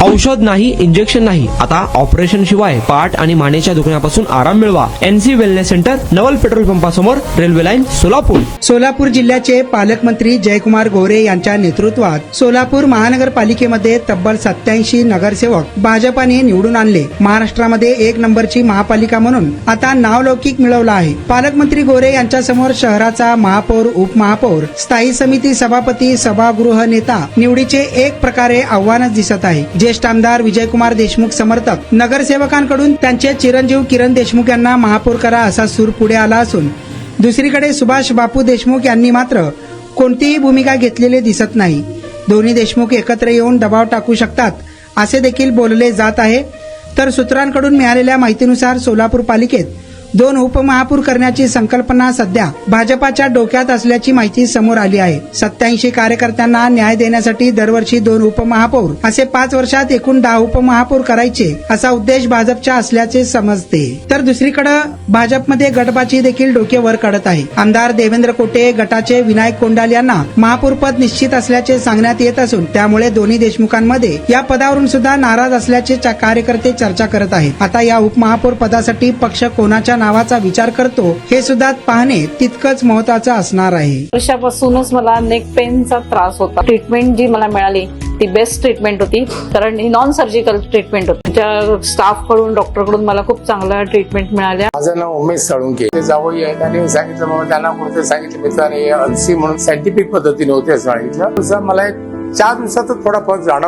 औषध नाही, इंजेक्शन नाही, आता ऑपरेशन शिवाय पाठ आणि मानेच्या दुखण्यापासून आराम मिळवा. NC wellness centre, Naval petrol पंपासमोर, रेल्वे लाईन, सोलापूर. सोलापूर जिल्ह्याचे पालकमंत्री जयकुमार गोरे यांच्या नेतृत्वात सोलापूर महानगरपालिकेमध्ये तब्बल 87 नगरसेवक भाजपाने निवडून आणले. महाराष्ट्रामध्ये 1 नंबरची महापालिका म्हणून आता नावलौकिक मिळवला आहे. पालकमंत्री गोरे यांच्या समोर शहराचा महापौर, उपमहापौर, स्थायी समिती सभापती, सभागृह नेता निवडीचे एक प्रकारे आव्हानच दिसत आहे. ज्येष्ठ आमदार विजयकुमार देशमुख समर्थक नगरसेवकांकडून त्यांचे चिरंजीव किरण देशमुख यांना महापौर करा असा सूर पुढे आला असून दुसरीकडे सुभाष बापू देशमुख यांनी मात्र कोणतीही भूमिका घेतलेली दिसत नाही. दोन्ही देशमुख एकत्र येऊन दबाव टाकू शकतात असे देखील बोलले जात आहे. तर सूत्रांकडून मिळालेल्या माहितीनुसार सोलापूर पालिकेत 2 उपमहापौर करण्याची संकल्पना सध्या भाजपाच्या डोक्यात असल्याची माहिती समोर आली आहे. 87 कार्यकर्त्यांना न्याय देण्यासाठी दरवर्षी 2 उपमहापौर असे 5 वर्षात एकूण 10 उपमहापौर करायचे असा उद्देश भाजपच्या असल्याचे समजते. तर दुसरीकडे भाजपमध्ये गटबाजी देखील डोके वर काढत आहे. आमदार देवेंद्र कोटे गटाचे विनायक कोंडाल यांना महापौर पद निश्चित असल्याचे सांगण्यात येत असून त्यामुळे दोन्ही देशमुखांमध्ये या पदावरून सुद्धा नाराज असल्याचे कार्यकर्ते चर्चा करत आहेत. आता या उपमहापौर पदासाठी पक्ष कोणाच्या नावाचा विचार करतो हे सुद्धा पाहणे तितकंच महत्वाचं असणार आहे. वर्षापासूनच मला नेक पेनचा त्रास होता. ट्रीटमेंट जी मला मिळाली ती बेस्ट ट्रीटमेंट होती, कारण ही नॉन सर्जिकल ट्रीटमेंट होती. त्या स्टाफ कडून, डॉक्टर कडून मला खूप चांगल्या ट्रीटमेंट मिळाल्या. माझं नाव उमेश साळुंके. ते जावई आहेत आणि सांगितलं बाबा त्यांना कुठे सांगितलं मित्राने अलसी म्हणून सायंटिफिक पद्धतीने होते सांगितलं. मला 4 दिवसातच थोडा फरक जाणवला.